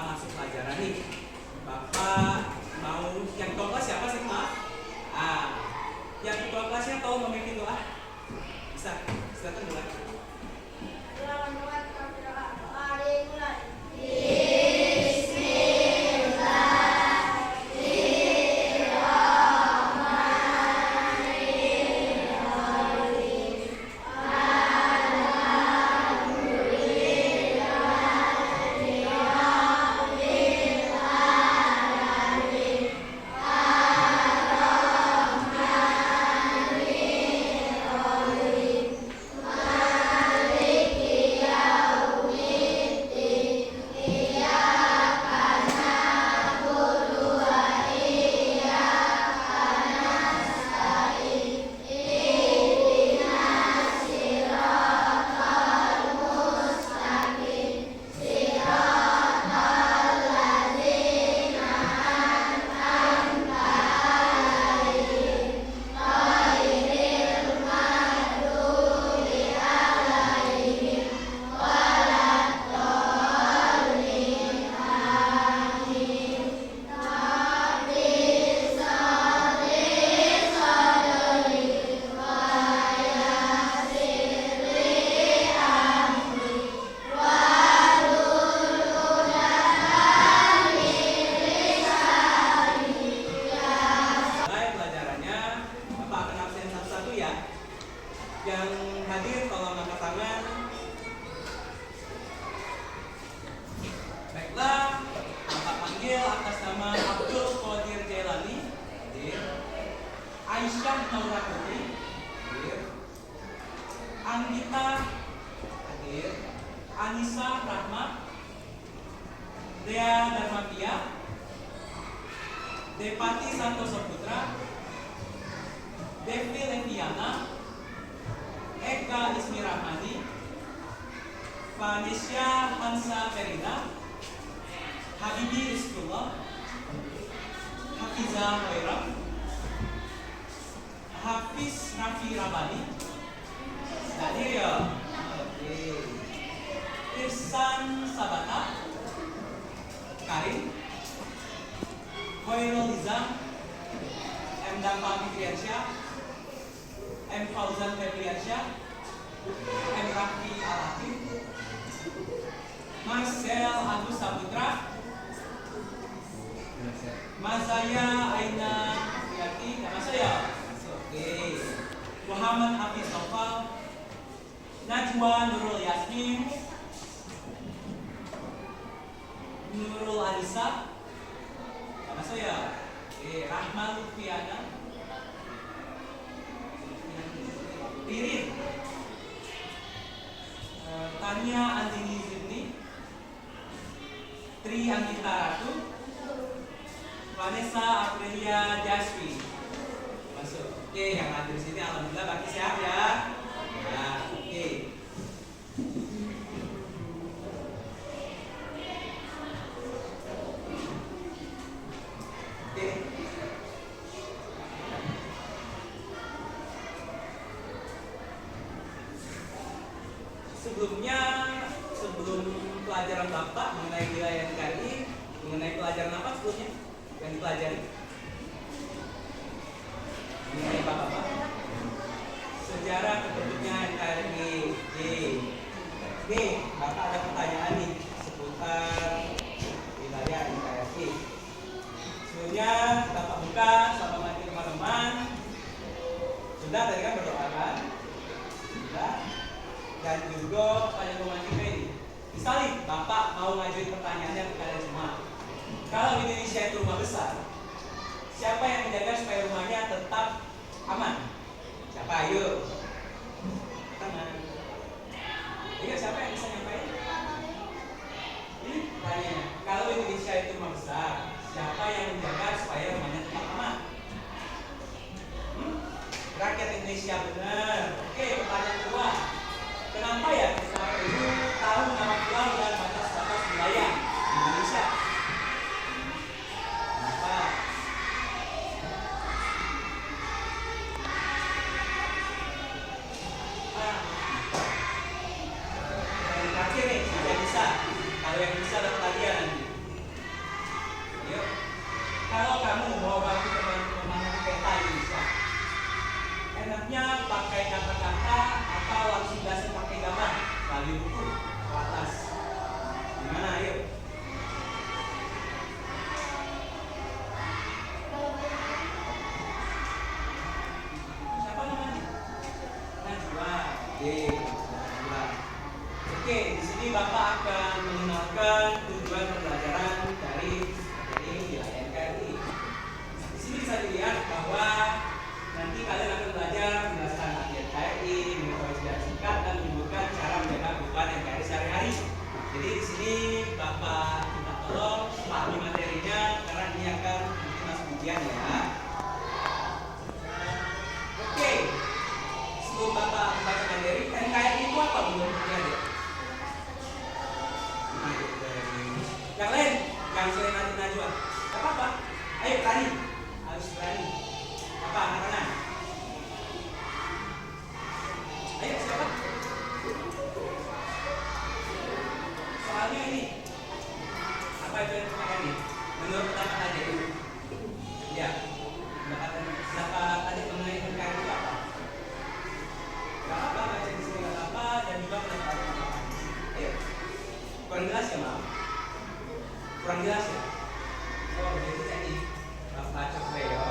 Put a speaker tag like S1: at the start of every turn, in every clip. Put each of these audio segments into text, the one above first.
S1: masuk pelajaran nih. Bapak mau yang ketua kelas siapa sih, Pak? Yang ketua kelasnya tahu memimpin doa? Bisa, silakan mulai. Yang hadir tolong angkat tangan. Baiklah, Bapak panggil atas nama Abdul Qadir Jailani, hadir. Aisyah Naura Putri, hadir. Anggita, hadir. Anissa Rahma, Dea Darmapia, Depati Santoso Putra, Devi Leviana, Eka Ismi Rahmani, Vanesha Hansa Ferida, Habibi Rizkullah, Hafizah Hoiram, Hafiz Nafi Rabani, hadir ya. Oke. Irsan Sabata, Karim, Hoirul Izam, M. Dampa Fitriansyah, M. Fauzan Febriansyah, M. Raffi Al-Hakim, Marcel Agus Saputra, Mazaya Aina Fiati, nggak masuk ya? Oke. Muhammad Hafiz Nofal, Najwa Nurul Yasmin, Nurul Alisa, nggak masuk ya? Oke. Rahma Lutfiana, Ririn, Tania Andini Zidni, Tri Anggita Ratu, Vanessa Aprilia Jaswi. Masuk. Oke, yang hadir di sini alhamdulillah bagi sehat ya. Ya, oke. Oke. Sebelum pelajaran Bapak mengenai wilayah NKRI, mengenai pelajaran apa sebelumnya yang dipelajari? Mengenai Bapak? Sejarah terbentuknya NKRI. Oke, Bapak ada pertanyaan nih seputar wilayah NKRI. Sebelumnya Bapak buka sama mati teman-teman. Sudah tadi kan berdoa kan? Sudah. Dan juga pada romantika ini. Misalnya Bapak mau ngajuin pertanyaannya ke kalian semua. Kalau Indonesia itu rumah besar, siapa yang menjaga supaya rumahnya tetap aman? Siapa? Ayo. Tangan. Ayo, siapa yang bisa nyampain? Ini pertanyaannya. Kalau Indonesia itu rumah besar, siapa yang menjaga supaya rumahnya tetap aman? Rakyat Indonesia, benar. Oke, pertanyaan kedua. Kenapa ya kita perlu tahu nama pulau dan batas-batas wilayah di Indonesia? Kenapa? Yang terakhir nih, yang bisa. Kalau yang bisa dapat hadiah nanti. pengertiannya ya. Oke, sebelum Bapak membaca materi, NKRI itu apa menurut kalian? Yang lain, yang selain nanti Najwa, gak apa-apa. Ayo berani, harus berani. Apa anak-anak? Ayo siapa? Soalnya ini, apa itu yang NKRI? Menurut pendapat adik, ya, pendapat adik mengenai NKRI itu apa? Gak apa-apa, baca di sini gak apa-apa, dan juga pendapat adik apa? Ayo, kurang jelas ya maaf? Kurang jelas ya? Oh, jadi tadi baca ya.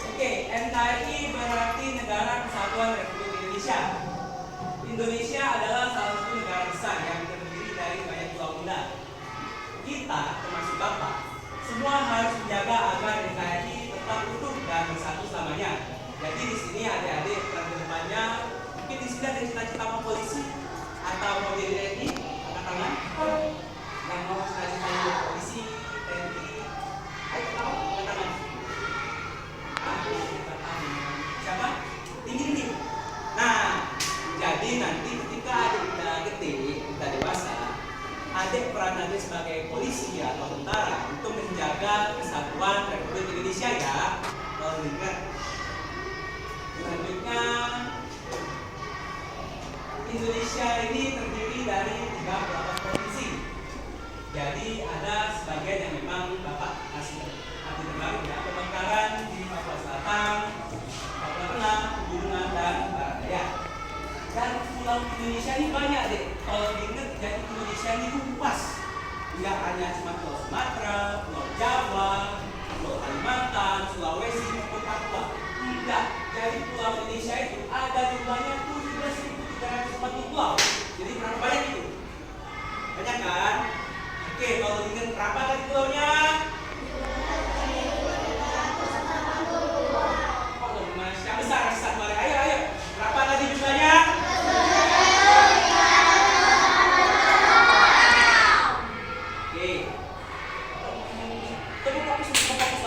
S1: Oke, NKRI berarti Negara Kesatuan Republik Indonesia. Indonesia adalah salah satu negara besar yang terdiri dari banyak pulau bunda. Kita, termasuk Bapak, semua harus menjaga agar NKRI tetap utuh dan bersatu selamanya. Jadi di sini adik-adik peran kedepannya, mungkin di sini ada cita-cita mau polisi atau mau jadi TNI, angkat tangan. Yang mau cita-cita jadi polisi, TNI, ayo angkat tangan. Siapa? Tinggi. Nah, jadi nanti ketika adik udah gede, udah dewasa, adik peran adik sebagai polisi atau tentara untuk menjaga kesatuan Republik Indonesia ya. Kalau ingat. Selanjutnya, Indonesia ini terdiri dari 38 provinsi. Jadi ada sebagian yang memang Bapak kasih arti terbaru ya, pemekaran di Papua Selatan, Papua Tengah, Pegunungan dan Barat Daya. Dan pulau Indonesia ini banyak deh. Kalau diingat, jadi Indonesia ini luas. Tidak hanya cuma Pulau Sumatera, Pulau Jawa, Pulau Kalimantan, Sulawesi maupun Papua. Tidak. Jadi pulau Indonesia itu ada jumlahnya 17.340 pulau. Jadi berapa banyak itu? Banyak kan? Oke, kalau diingat berapa tadi pulaunya? Oh, masih besar, satu hari. Ayo. Berapa tadi jumlahnya? Oke. Tepuk fokus.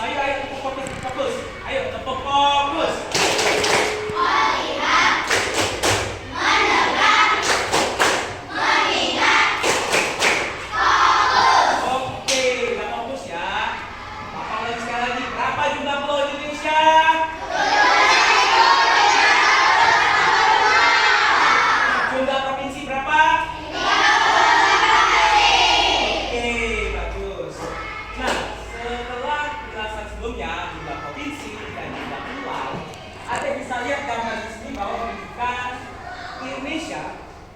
S1: Ayo, tepuk fokus. Ayo, tepuk fokus.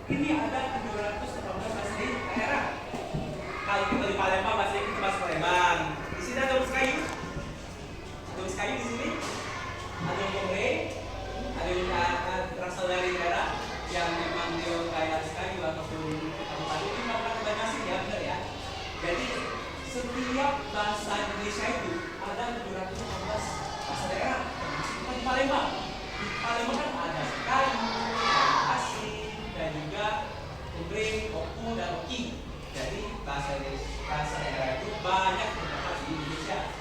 S1: Ini ada 718 daerah. Kalau kita di Palembang masih kita masuk Palembang. Di sini ada Gunung Kayu. Gunung Kayu di sini. Ada Bogre. Ada yang berasal dari daerah yang memang dia kayak kayu ataupun kabupaten ini nggak pernah kebanyakan ya, benar ya. Jadi setiap bahasa Indonesia itu ada 718 bahasa daerah. Termasuk di Palembang. Di Palembang kan ada kayu, dan juga Bogre, Oku, dan Oki. Jadi bahasa daerah itu banyak terdapat di Indonesia.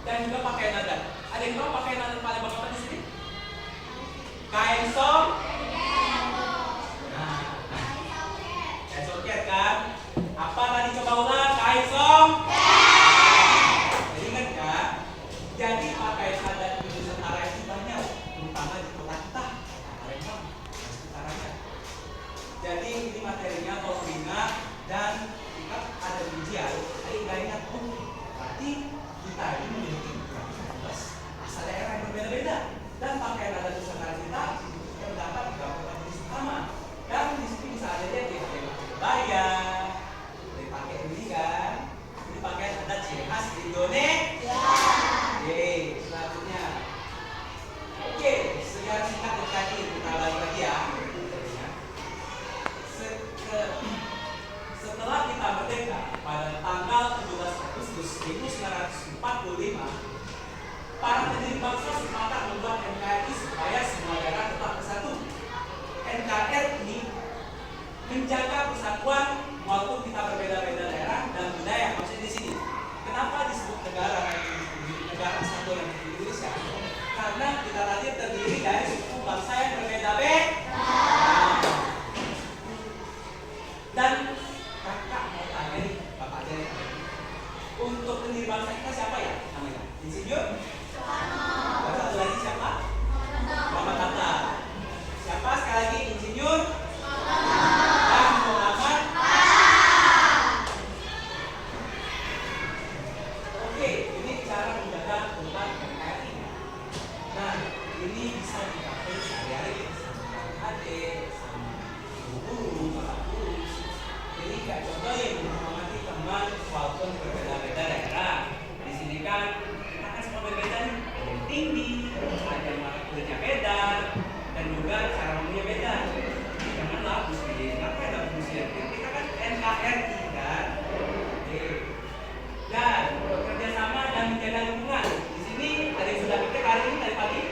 S1: Dan juga pakaian adat. Ada yang tahu pakaian adat Palembang apa di sini? Kain som. Nah, kain soket kan? Apa tadi coba ulang? Kain som. Jadi ingat kan? Jadi pakaian adat di Nusantara itu banyak, terutama di kota kita, Palembang. Jadi ini materinya kalau ingat dan jika ada ujian, ayo ingat berarti kita ini memiliki 13 asal daerah yang berbeda-beda dan pakaian adat Nusantara kita terdapat di beberapa jenis utama. Dan di sini bisa ada dia pakai kebaya, pakai ini kan, ini pakaian adat ciri khas di Indonesia. Oke, selanjutnya. Oke, sejarah singkat dari tadi kita balik lagi ya. Setelah kita merdeka pada tanggal 17 Agustus 1945, para pendiri bangsa sepakat membuat NKRI supaya semua daerah tetap bersatu. NKRI menjaga persatuan walaupun kita berbeda-beda daerah dan budaya. Maksudnya di sini, kenapa disebut negara Republik bangsa kita siapa ya namanya? Insinyur? Baru satu lagi siapa? Muhammad Hatta. Siapa sekali lagi? Insinyur? Dan Muhammad. Oke, ini cara menjaga tentang NKRI. Nah, ini bisa dipakai sehari-hari sama adik, sama guru, bapak guru. Jadi kayak contoh yang menghormati teman walaupun berbeda-beda daerah. Di sini kan kita kan semua berbeda nih. Ada yang tinggi, ada yang mata kulitnya beda, dan juga cara ngomongnya beda. Janganlah muslim. Apa yang muslim? Kita kan NKRI kan. Oke. Dan bekerja sama dan menjaga lingkungan. Di sini ada yang sudah pikir hari ini tadi pagi.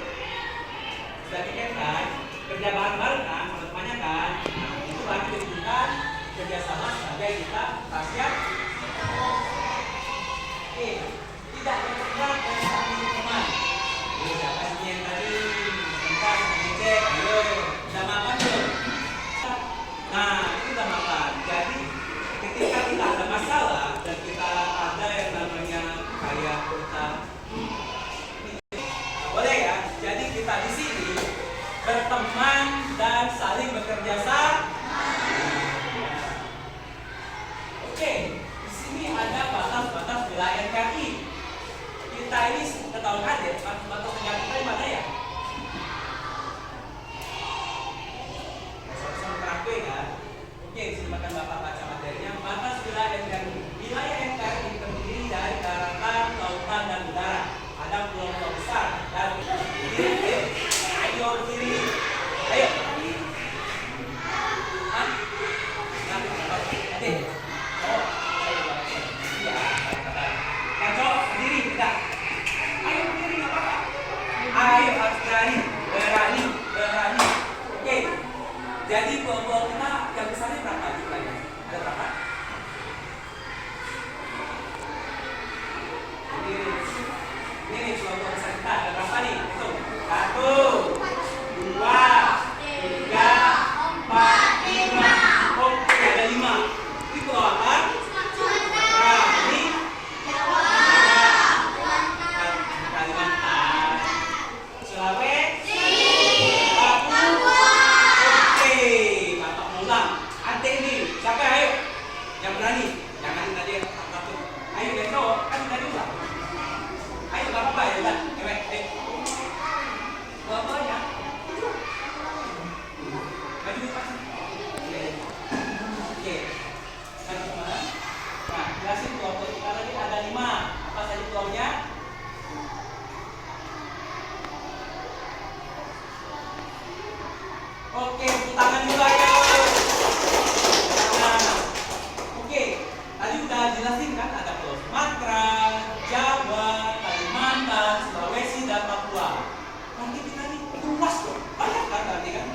S1: Sudah pikir kan? Kerja bareng-bareng kan? Sama-samanya kan? Nah, itu berarti ditunjukkan kerjasama sebagai kita rakyat. Oke, tidak bergerak dan saling teman. Ini siapa sih yang tadi tentang ngecek? Ayo, udah makan belum? Nah, itu udah makan. Jadi ketika kita ada masalah dan kita ada yang namanya kayak kita boleh ya. Jadi kita di sini berteman dan saling bekerja sama. Oke, di sini ada batas-batas wilayah NKRI. Kita ini ketahuan aja, batas negara kita di mana ya? Sama-sama terakui kan? Oke, silakan Bapak baca materinya. Batas wilayah NKRI. Wilayah NKRI terdiri dari daratan, lautan, dan udara. Ada pulau-pulau besar dan ayo berdiri. Ayo. Hah? Nanti. Ayo harus berani. Oke, jadi pulau-pulau kita yang besarnya berapa jumlahnya? Ada berapa? Ini pulau-pulau besar kita ada berapa nih? Hitung. 1, 2, 3, 4, 5. Oke, ada 5. Ini pulau apa? Nah, ini Kalimantan, Sulawesi, Papua. Oke, Bapak ulang. Adik ini, siapa ayo? Yang berani. Jangan tadi takut. Ayo yang cowok, kan tadi ulang. Ayo Bapak ya udah. Ayo. Bapak ya. Maju Pak. Oke. Maju kemana? Nah, jelasin pulau kita tadi ada 5. Apa saja pulaunya? Oke, tepuk tangan dulu ayo. Nah, oke, tadi udah jelasin kan ada Pulau Sumatera, Jawa, Kalimantan, Sulawesi, dan Papua. Nanti kita nih luas dong, banyak kan nanti kan?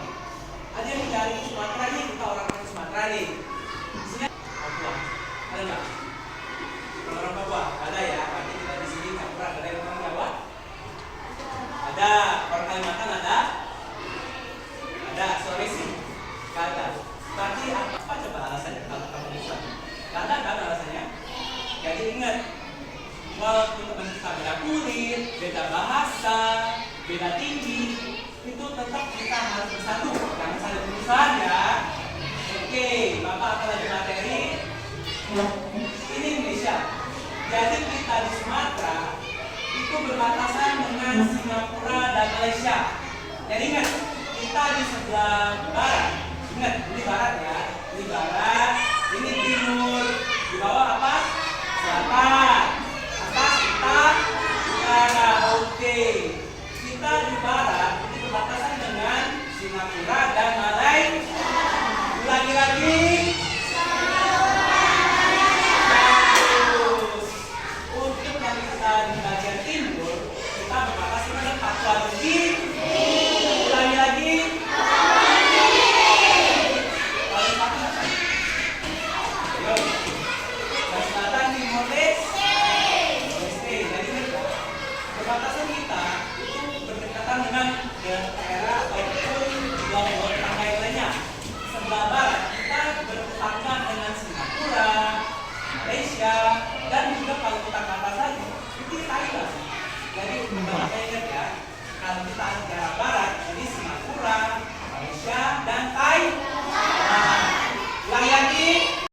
S1: Ada yang dari Sumatera nih, kita orang Sumatera nih. Di sini Papua, ada nggak? Orang Papua ada ya. Berarti kita di sini campuran. Ada yang orang Jawa? Ada. Orang Kalimantan ada? Ada. Sulawesi? Gak ada. Berarti apa coba alasannya kalau kamu bisa? Gak ada kan alasannya? Jadi ingat, walaupun teman kita beda kulit, beda bahasa, beda tinggi, itu tetap kita harus bersatu. Jangan saling berusaha ya. Oke, Bapak akan lanjut materi. Ini Indonesia. Jadi kita di Sumatera itu berbatasan dengan Singapura dan Malaysia. Jadi ingat, kita di sebelah barat. Ingat, ini barat ya. Ini barat, ini timur. Di bawah apa? Selatan. Atas kita utara. Oke. Kita di barat itu berbatasan dengan Singapura dan Malaysia. Ulangi lagi. Untuk yang kita di bagian timur, kita berbatasan dengan Papua New Guinea. Ulangi lagi. Paling satu apa? Ayo. Dan selatan Timor Leste. Jadi berbatasan kita itu berdekatan dengan daerah